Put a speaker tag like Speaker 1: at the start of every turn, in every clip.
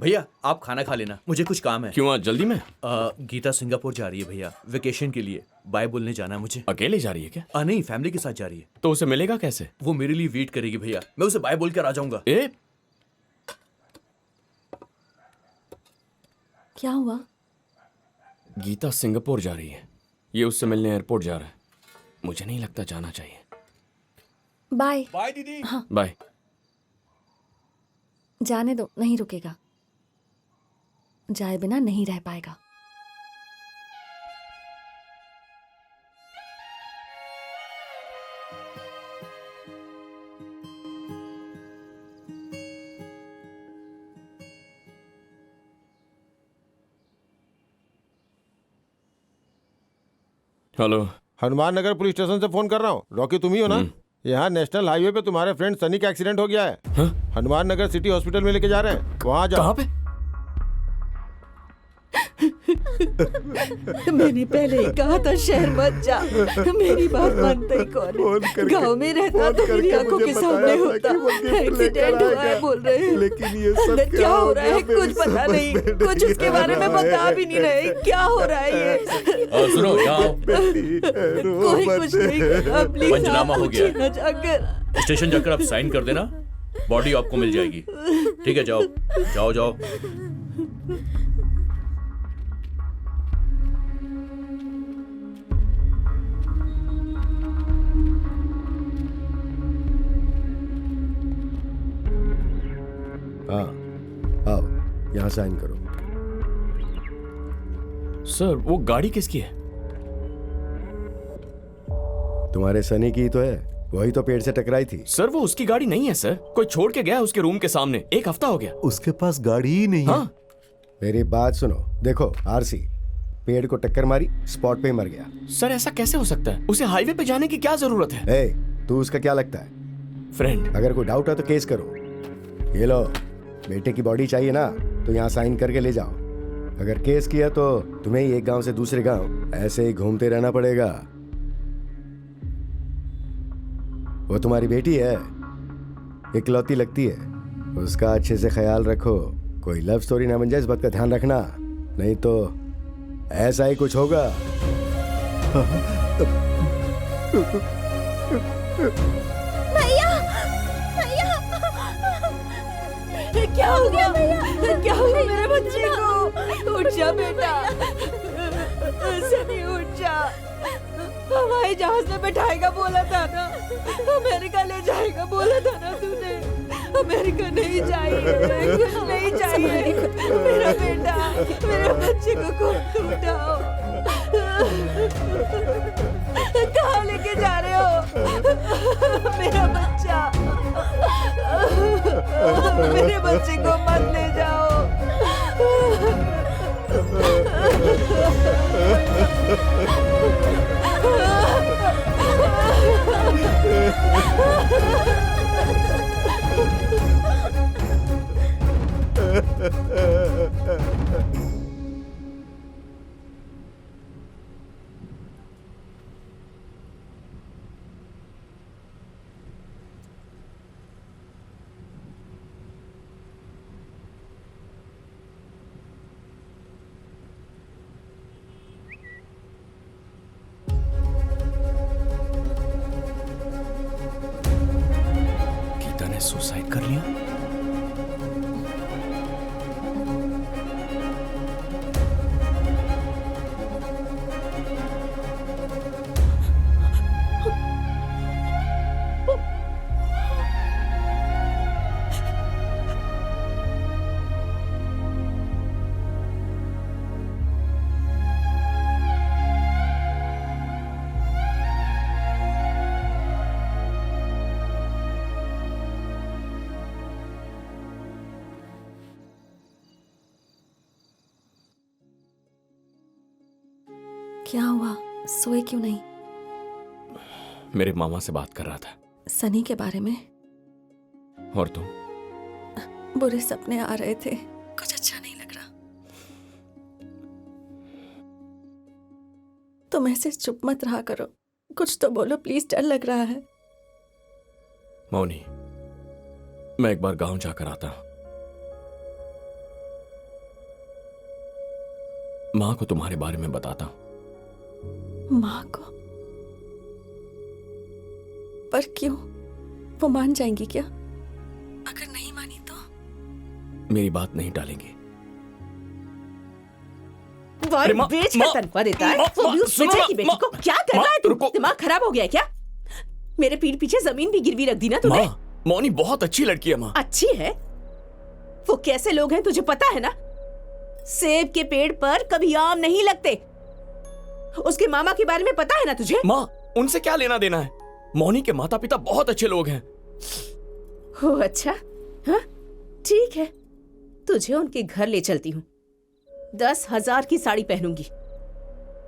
Speaker 1: भैया आप खाना खा लेना, मुझे कुछ काम है।
Speaker 2: क्यों आज जल्दी में?
Speaker 1: गीता सिंगापुर जा रही है भैया, वेकेशन के लिए। बाय बोलने जाना है मुझे।
Speaker 2: अकेले जा रही है क्या?
Speaker 1: नहीं, फैमिली के साथ जा रही है।
Speaker 2: तो उसे मिलेगा कैसे?
Speaker 1: वो मेरे लिए वेट करेगी भैया, मैं उसे बाय बोल कर आ जाऊंगा।
Speaker 3: क्या हुआ?
Speaker 2: गीता सिंगापुर जा रही है, ये उससे मिलने एयरपोर्ट जा रहा है। मुझे नहीं लगता जाना चाहिए।
Speaker 3: बाय।
Speaker 1: बाय दीदी।
Speaker 3: हाँ
Speaker 2: बाय।
Speaker 3: जाने दो, नहीं रुकेगा। जाए बिना नहीं रह पाएगा।
Speaker 2: Hello,
Speaker 4: Hanuman Nagar police station से फोन कर रहा हूँ। रॉकी तुम ही हो ना? यहाँ नेशनल हाईवे पे तुम्हारे फ्रेंड सनी का एक्सीडेंट हो गया है। हनुमान नगर सिटी हॉस्पिटल में लेके जा रहे हैं, वहाँ जाओ।
Speaker 2: कहाँ पे?
Speaker 5: मैंने पहले ही कहा था शहर मत जा, मेरी बात मानता ही कौन है? गाँव में रहता तो मेरी आंखों के सामने होता। एक्सीडेंट हुआ है बोल रहे हैं,
Speaker 4: लेकिन ये
Speaker 5: अंदर क्या हो रहा है कुछ पता नहीं, कुछ उसके बारे में बता भी नहीं रहे। क्या हो रहा है ये?
Speaker 1: सुनो, यहाँ
Speaker 5: कोई कुछ नहीं कर रहा, प्लीज
Speaker 1: पंचनामा हो गया।
Speaker 5: ना जाकर
Speaker 1: स्टेशन जाकर आप साइन कर देना, बॉडी आपको मिल जाएगी। ठीक है, जाओ जाओ जाओ।
Speaker 6: हाँ आओ, यहाँ साइन करो।
Speaker 2: सर वो गाड़ी किसकी है?
Speaker 6: तुम्हारे सनी की तो है, वही तो पेड़ से टकराई थी।
Speaker 2: सर वो उसकी गाड़ी नहीं है सर, कोई छोड़ के गया है उसके रूम के सामने। 1 हफ्ता हो गया।
Speaker 6: उसके पास गाड़ी ही नहीं
Speaker 2: हाँ?
Speaker 6: है। मेरी बात सुनो, देखो आरसी पेड़ को टक्कर मारी, स्पॉट पे ही मर गया।
Speaker 2: सर ऐसा कैसे हो सकता है? उसे हाईवे पे जाने की क्या जरूरत है?
Speaker 6: ए, तू उसका क्या लगता है?
Speaker 2: फ्रेंड।
Speaker 6: अगर कोई डाउट है तो केस करो। ये लो, बेटे की बॉडी चाहिए ना, तो यहाँ साइन करके ले जाओ। अगर केस किया तो तुम्हें ही एक गांव से दूसरे गांव ऐसे ही घूमते रहना पड़ेगा। वो तुम्हारी बेटी है, इकलौती लगती है, उसका अच्छे से ख्याल रखो। कोई लव स्टोरी ना बन जाए, इस बात का ध्यान रखना, नहीं तो ऐसा ही कुछ होगा।
Speaker 3: भैया, भैया,
Speaker 5: क्या हो गया? क्या हुआ मेरे बच्चे को? उठ जा बेटा, सनी उठ जा। हवाई जहाज में बैठाएगा बोला था ना, अमेरिका ले जाएगा बोला था ना तूने। अमेरिका नहीं चाहिए, कुछ नहीं चाहिए। मेरा बेटा, मेरे बच्चे को खूब उठाओ। कहाँ लेके जा रहे हो मेरा बच्चा? मेरे बच्चे को मत ले जाओ।
Speaker 2: गीता ने सुसाइड कर लिया?
Speaker 3: क्या हुआ? सोए क्यों नहीं?
Speaker 2: मेरे मामा से बात कर रहा था।
Speaker 3: सनी के बारे में?
Speaker 2: और तुम?
Speaker 3: बुरे सपने आ रहे थे, कुछ अच्छा नहीं लग रहा। तुम ऐसे चुप मत रहा करो, कुछ तो बोलो प्लीज, डर लग रहा है।
Speaker 2: मौनी, मैं एक बार गांव जाकर आता हूं। माँ को तुम्हारे बारे में बताता हूं।
Speaker 3: माँ को? पर क्यों? वो मान जाएंगी क्या? अगर नहीं मानी तो?
Speaker 2: मेरी बात नहीं टालेंगे।
Speaker 5: वाइन
Speaker 2: माँ,
Speaker 5: बेच
Speaker 2: माँ,
Speaker 5: कर तनख्वाह देता है
Speaker 2: माँ,
Speaker 5: वो भी
Speaker 2: माँ,
Speaker 5: उस
Speaker 2: सुनो
Speaker 5: विजय
Speaker 2: ना,
Speaker 5: की बेटी
Speaker 2: माँ,
Speaker 5: को। क्या कर
Speaker 2: माँ,
Speaker 5: रहा है तू?
Speaker 2: रुको।
Speaker 5: दिमाग खराब हो गया है क्या? मेरे पीठ पीछे जमीन भी गिरवी रख दी ना तूने।
Speaker 2: माँ, मौनी बहुत अच्छी लड़की है माँ।
Speaker 5: अच्छी है? वो कैसे लोग हैं तुझे पता है ना? सेब के पेड़ पर कभी आम नहीं लगते। उसके मामा के बारे में पता है ना तुझे?
Speaker 2: माँ, उनसे क्या लेना देना है? मौनी के माता पिता बहुत अच्छे लोग हैं।
Speaker 5: हो अच्छा, हाँ ठीक है, तुझे उनके घर ले चलती हूँ। 10,000 की साड़ी पहनूंगी।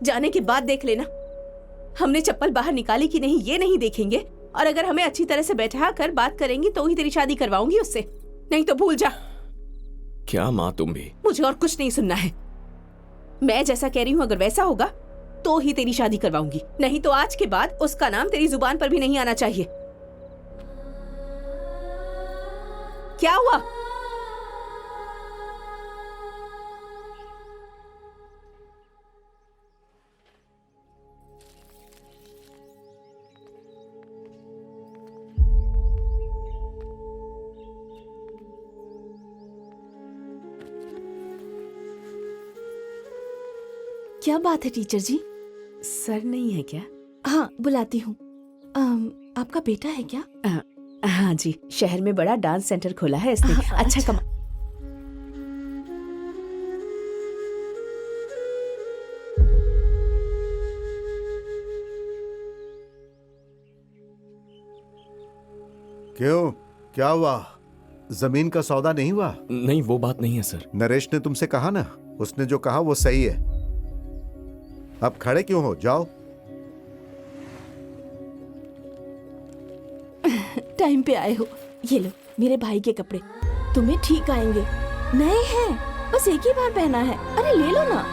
Speaker 5: जाने के बाद देख लेना हमने चप्पल बाहर निकाली कि नहीं ये नहीं देखेंगे, और अगर हमें अच्छी तरह से बैठा कर बात करेंगी तो ही तेरी शादी करवाऊंगी उससे, नहीं तो भूल जा।
Speaker 2: क्या माँ तुम भी?
Speaker 5: मुझे और कुछ नहीं सुनना है। मैं जैसा कह रही हूँ अगर वैसा होगा तो ही तेरी शादी करवाऊंगी, नहीं तो आज के बाद उसका नाम तेरी जुबान पर भी नहीं आना चाहिए। क्या हुआ?
Speaker 3: क्या बात है टीचर जी?
Speaker 5: सर नहीं है क्या?
Speaker 3: हाँ, बुलाती हूँ। आपका बेटा है क्या?
Speaker 5: हाँ जी, शहर में बड़ा डांस सेंटर खोला है इसने। अच्छा कमा।
Speaker 7: क्यों, क्या हुआ? जमीन का सौदा नहीं हुआ?
Speaker 2: नहीं, वो बात नहीं है सर।
Speaker 7: नरेश ने तुमसे कहा ना, उसने जो कहा वो सही है। अब खड़े क्यों हो, जाओ।
Speaker 3: टाइम पे आए हो। ये लो मेरे भाई के कपड़े, तुम्हें ठीक आएंगे। नए हैं, बस एक ही बार पहना है। अरे ले लो ना।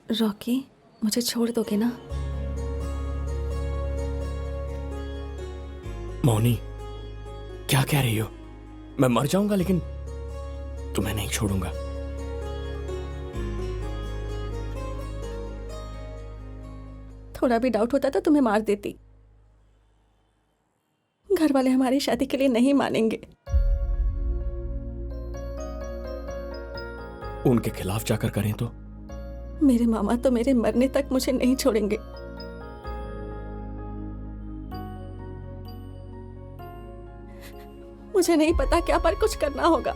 Speaker 3: रॉकी, मुझे छोड़ दोगे ना?
Speaker 2: मौनी, क्या कह रही हो? मैं मर जाऊंगा लेकिन तुम्हें नहीं छोड़ूंगा।
Speaker 3: थोड़ा भी डाउट होता तो तुम्हें मार देती। घर वाले हमारी शादी के लिए नहीं मानेंगे।
Speaker 2: उनके खिलाफ जाकर करें तो?
Speaker 3: मेरे मामा तो मेरे मरने तक मुझे नहीं छोड़ेंगे। मुझे नहीं पता क्या, पर कुछ करना होगा।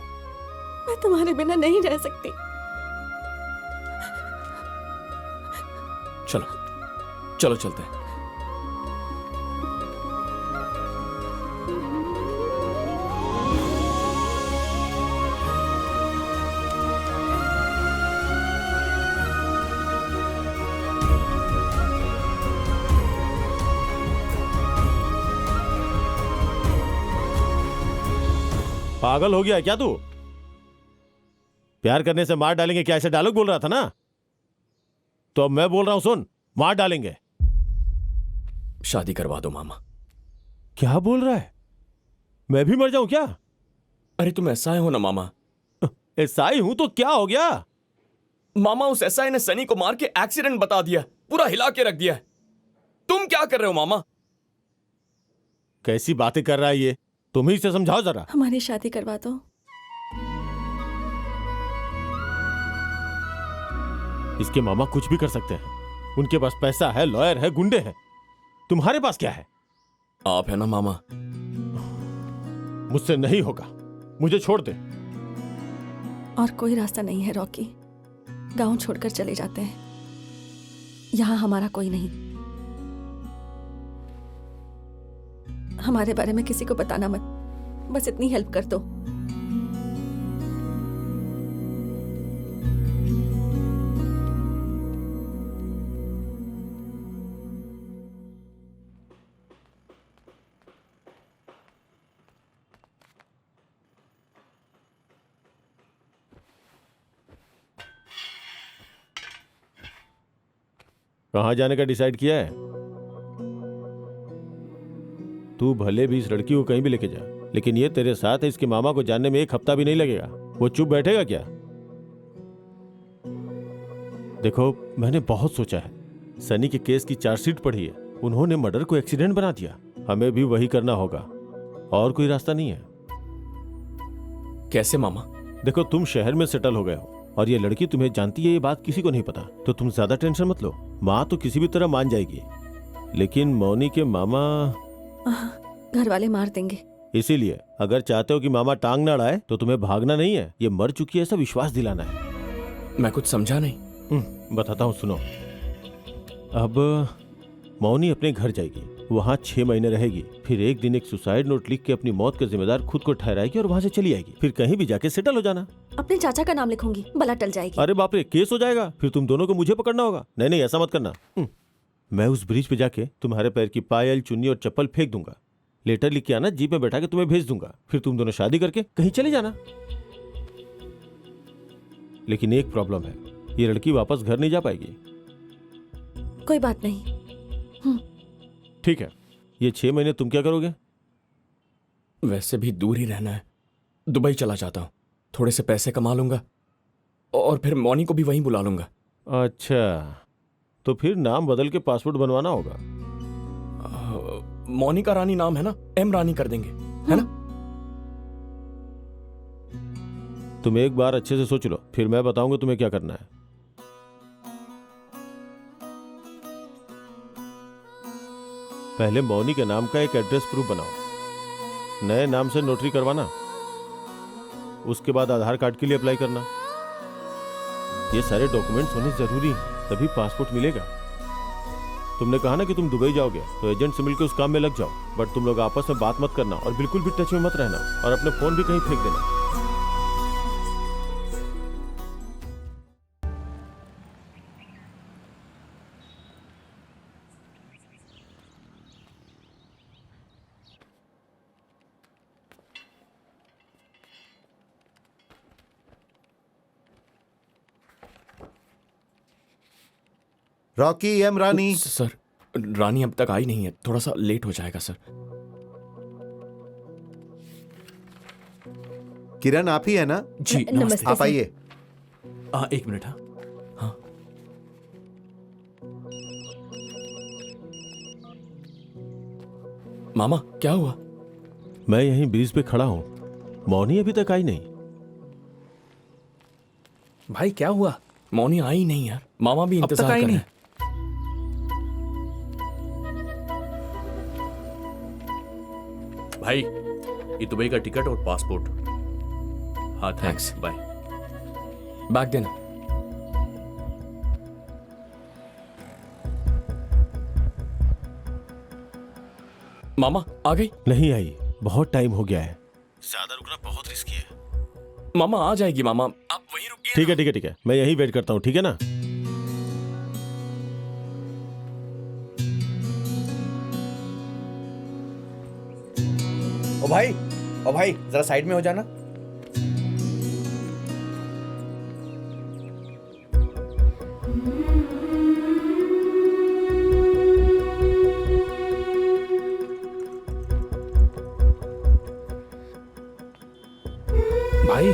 Speaker 3: मैं तुम्हारे बिना नहीं रह सकती।
Speaker 2: चलो चलो चलते हैं।
Speaker 4: पागल हो गया है क्या तू? प्यार करने से मार डालेंगे क्या, ऐसे डायलॉग बोल रहा था ना? तो अब मैं बोल रहा हूं, सुन, मार डालेंगे।
Speaker 2: शादी करवा दो मामा।
Speaker 4: क्या बोल रहा है? मैं भी मर जाऊं क्या?
Speaker 2: अरे तुम एसआई हो ना मामा।
Speaker 4: एसआई हूं तो क्या हो गया?
Speaker 2: मामा, उस एसआई ने सनी को मार के एक्सीडेंट बता दिया, पूरा हिला के रख दिया। तुम क्या कर रहे हो मामा?
Speaker 4: कैसी बातें कर रहा है ये? तुम ही से समझाओ जरा।
Speaker 3: हमारी शादी करवा दो।
Speaker 4: इसके मामा कुछ भी कर सकते हैं। उनके पास पैसा है, लॉयर है, गुंडे हैं। तुम्हारे पास क्या है?
Speaker 2: आप है ना मामा।
Speaker 4: मुझसे नहीं होगा, मुझे छोड़ दे।
Speaker 3: और कोई रास्ता नहीं है रॉकी। गांव छोड़कर चले जाते हैं। यहां हमारा कोई नहीं। हमारे बारे में किसी को बताना मत। बस इतनी हेल्प कर दो।
Speaker 4: कहाँ जाने का डिसाइड किया है? तू भले भी इस लड़की को कहीं भी लेके जा, लेकिन ये तेरे साथ है, इसके मामा को जानने में 1 हफ्ता भी नहीं लगेगा। वो चुप बैठेगा क्या? देखो, मैंने बहुत सोचा है। सनी के केस की चार्जशीट पढ़ी है, उन्होंने मर्डर को एक्सीडेंट बना दिया। हमें भी वही करना होगा, और कोई रास्ता नहीं है।
Speaker 2: कैसे मामा?
Speaker 4: देखो, तुम शहर में सेटल हो गए हो और ये लड़की तुम्हें जानती है, ये बात किसी को नहीं पता, तो तुम ज्यादा टेंशन मत लो। माँ तो किसी भी तरह मान जाएगी, लेकिन मौनी के मामा
Speaker 3: घर वाले मार देंगे।
Speaker 4: इसीलिए अगर चाहते हो कि मामा टांग ना अड़ाए तो तुम्हें भागना नहीं है, ये मर चुकी है ऐसा विश्वास दिलाना है।
Speaker 2: मैं कुछ समझा नहीं।
Speaker 4: बताता हूँ, सुनो। अब मौनी अपने घर जाएगी, वहाँ 6 महीने रहेगी, फिर एक दिन एक सुसाइड नोट लिख के अपनी मौत का जिम्मेदार खुद को ठहराएगी और वहाँ से चली आएगी। फिर कहीं भी जाके सेटल हो जाना।
Speaker 3: अपने चाचा का नाम लिखूंगी, बला टल जाएगी।
Speaker 4: अरे बाप रे, केस हो जाएगा, फिर तुम दोनों को मुझे पकड़ना होगा। नहीं नहीं, ऐसा मत करना। मैं उस ब्रिज पे जाके तुम्हारे पैर की पायल, चुन्नी और चप्पल फेंक दूंगा। लेटर लिख के आना, जीप में बैठा के तुम्हें भेज दूंगा। फिर तुम दोनों शादी करके कहीं चले जाना। लेकिन एक प्रॉब्लम है, ये लड़की वापस घर नहीं जा पाएगी।
Speaker 3: कोई बात नहीं।
Speaker 4: ठीक है, ये 6 महीने तुम क्या करोगे?
Speaker 2: वैसे भी दूर ही रहना है, दुबई चला जाता हूँ, थोड़े से पैसे कमा लूंगा और फिर मौनी को भी वहीं बुला लूंगा।
Speaker 4: अच्छा, तो फिर नाम बदल के पासपोर्ट बनवाना होगा।
Speaker 2: मौनी का रानी नाम है ना, एम रानी कर देंगे, है ना?
Speaker 4: तुम एक बार अच्छे से सोच लो, फिर मैं बताऊंगा तुम्हें क्या करना है। पहले मौनी के नाम का एक एड्रेस प्रूफ बनाओ, नए नाम से नोटरी करवाना, उसके बाद आधार कार्ड के लिए अप्लाई करना। ये सारे डॉक्यूमेंट्स होने जरूरी हैं, तभी पासपोर्ट मिलेगा। तुमने कहा ना कि तुम दुबई जाओगे, तो एजेंट से मिलकर उस काम में लग जाओ, बट तुम लोग आपस में बात मत करना और बिल्कुल भी टच में मत रहना, और अपने फोन भी कहीं फेंक देना।
Speaker 7: रॉकी, एम रानी।
Speaker 2: सर, रानी अब तक आई नहीं है, थोड़ा सा लेट हो जाएगा सर।
Speaker 7: किरण आप ही है ना?
Speaker 2: जी
Speaker 3: नमस्ते
Speaker 2: नमस्ते।
Speaker 7: आप आइए।
Speaker 2: 1 मिनट। हाँ, मामा क्या हुआ?
Speaker 4: मैं यहीं ब्रिज पे खड़ा हूं, मौनी अभी तक आई नहीं।
Speaker 8: भाई क्या हुआ?
Speaker 2: मौनी आई नहीं यार, मामा भी
Speaker 8: अब तक
Speaker 2: इंतजार
Speaker 8: आई
Speaker 2: कर रहे
Speaker 8: नहीं।
Speaker 2: हैं।
Speaker 1: भाई, ये दुबई का टिकट और पासपोर्ट। हाँ थैंक्स, बाय।
Speaker 2: बैग देना। मामा आ गई?
Speaker 4: नहीं आई, बहुत टाइम हो गया है। ज्यादा रुकना बहुत रिस्की है।
Speaker 2: मामा आ जाएगी। मामा आप वहीं रुकिए।
Speaker 4: ठीक है ठीक है ठीक है, मैं यहीं वेट करता हूँ, ठीक है ना?
Speaker 8: ओ भाई जरा साइड में हो जाना। भाई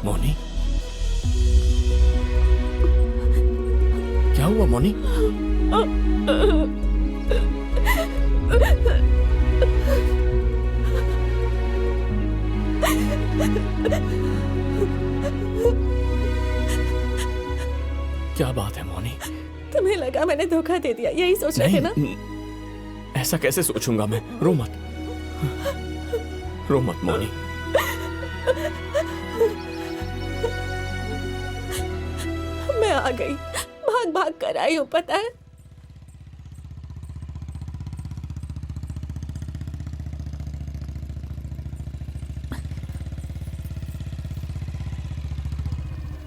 Speaker 2: मौनी, क्या हुआ मौनी? क्या बात है मौनी?
Speaker 3: तुम्हें लगा मैंने धोखा दे दिया, यही सोच रहे थे ना?
Speaker 2: ऐसा कैसे सोचूंगा मैं? रो मत, रो मत मौनी।
Speaker 5: आ गई, भाग भाग कर आई हूँ, पता है।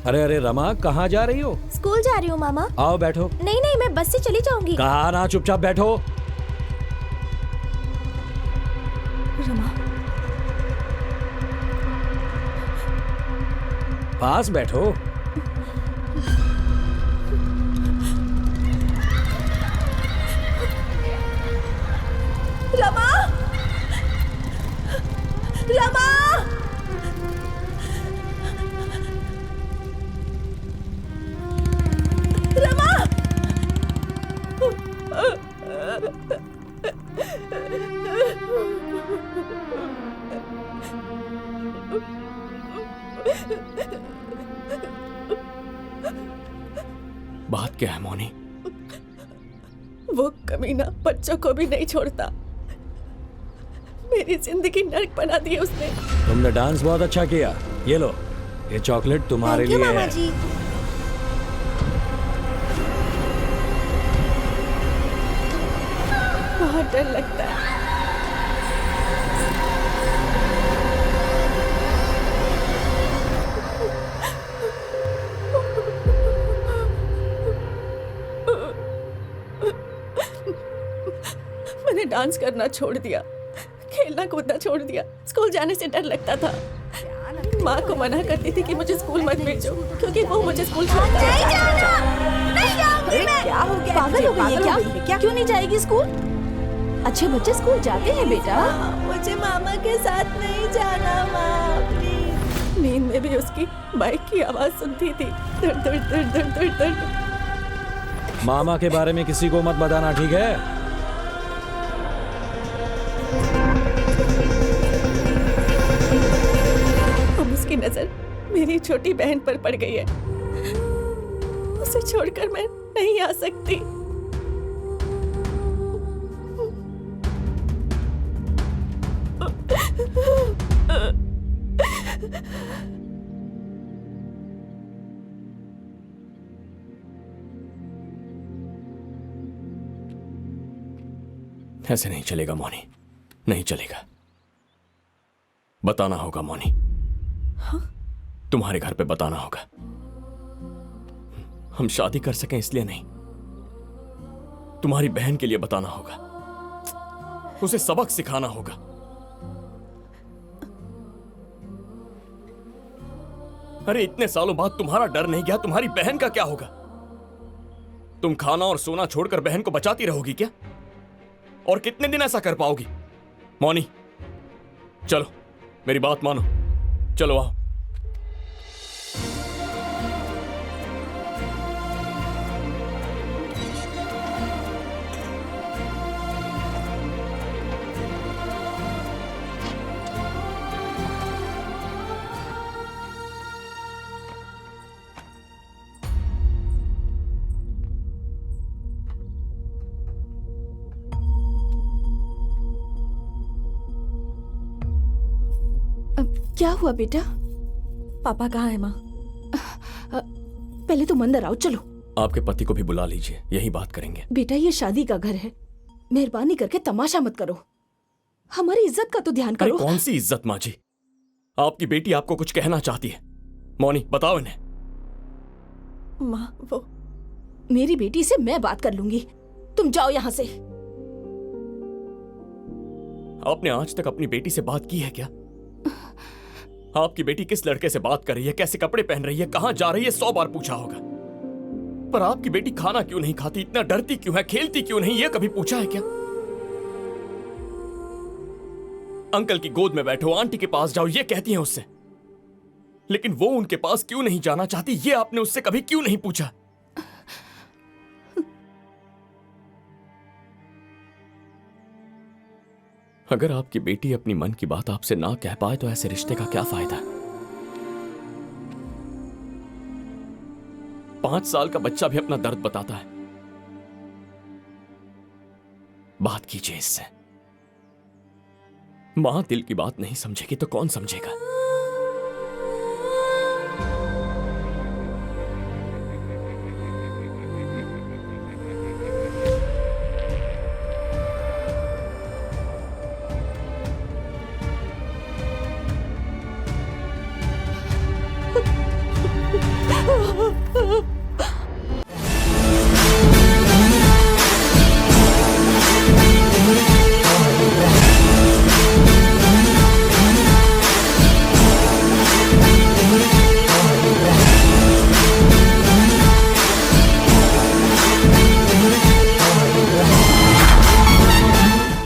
Speaker 9: अरे अरे रमा, कहाँ जा रही हो?
Speaker 10: स्कूल जा रही हूँ मामा।
Speaker 9: आओ बैठो।
Speaker 10: नहीं नहीं, मैं बस से चली जाऊंगी।
Speaker 9: कहा ना, चुपचाप बैठो।
Speaker 5: रमा,
Speaker 9: पास बैठो।
Speaker 5: रमा, रमा, रमा।
Speaker 2: बात क्या है मौनी?
Speaker 5: वो कमीना बच्चों को भी नहीं छोड़ता। मेरी जिंदगी नर्क बना दी उसने।
Speaker 9: तुमने डांस बहुत अच्छा किया। ये लो, ये चॉकलेट तुम्हारे लिए
Speaker 10: मामा
Speaker 9: है।
Speaker 10: जी।
Speaker 5: बहुत डर लगता है। मैंने डांस करना छोड़ दिया, खेलना कूदना छोड़ दिया, स्कूल जाने से डर लगता था। माँ को मना करती थी कि मुझे स्कूल मत भेजो, क्योंकि वो मुझे स्कूल छोड़ता है।
Speaker 3: क्या हो गया? पागल हो गई है क्या? क्यों नहीं जाएगी स्कूल? अच्छे बच्चे स्कूल जाते हैं बेटा।
Speaker 5: मुझे मामा के साथ नहीं जाना माँ, प्लीज। नींद में भी उसकी बाइक की आवाज सुनती थी। दर्द दर्द दर्द दर्द दर्द दर्द।
Speaker 9: मामा के बारे में किसी को मत बताना, ठीक है?
Speaker 5: अब उसकी नजर मेरी छोटी बहन पर पड़ गई है। उसे छोड़कर मैं नहीं आ सकती।
Speaker 2: ऐसे नहीं चलेगा मौनी, नहीं चलेगा। बताना होगा मौनी।
Speaker 5: हाँ?
Speaker 2: तुम्हारे घर पे बताना होगा। हम शादी कर सकें इसलिए नहीं, तुम्हारी बहन के लिए बताना होगा। उसे सबक सिखाना होगा। अरे इतने सालों बाद तुम्हारा डर नहीं गया, तुम्हारी बहन का क्या होगा? तुम खाना और सोना छोड़कर बहन को बचाती रहोगी क्या? और कितने दिन ऐसा कर पाओगी? मौनी चलो, मेरी बात मानो, चलो आओ।
Speaker 3: क्या हुआ बेटा?
Speaker 5: पापा कहाँ है माँ?
Speaker 3: पहले तुम अंदर आओ, चलो।
Speaker 2: आपके पति को भी बुला लीजिए, यही बात करेंगे।
Speaker 3: बेटा ये शादी का घर है, मेहरबानी करके तमाशा मत करो। हमारी इज्जत का तो ध्यान
Speaker 2: अरे
Speaker 3: करो।
Speaker 2: कौन सी इज्जत माँ जी? आपकी बेटी आपको कुछ कहना चाहती है। मौनी बताओ इन्हें।
Speaker 5: माँ वो
Speaker 3: मेरी बेटी से मैं बात कर लूंगी, तुम जाओ यहाँ से।
Speaker 2: आपने आज तक अपनी बेटी से बात की है क्या? आपकी बेटी किस लड़के से बात कर रही है, कैसे कपड़े पहन रही है, कहां जा रही है, 100 बार पूछा होगा। पर आपकी बेटी खाना क्यों नहीं खाती, इतना डरती क्यों है, खेलती क्यों नहीं, यह कभी पूछा है क्या? अंकल की गोद में बैठो, आंटी के पास जाओ, ये कहती हैं उससे। लेकिन वो उनके पास क्यों नहीं जाना चाहती, ये आपने उससे कभी क्यों नहीं पूछा? अगर आपकी बेटी अपनी मन की बात आपसे ना कह पाए तो ऐसे रिश्ते का क्या फायदा? 5 साल का बच्चा भी अपना दर्द बताता है। बात कीजिए इससे। मां दिल की बात नहीं समझेगी तो कौन समझेगा?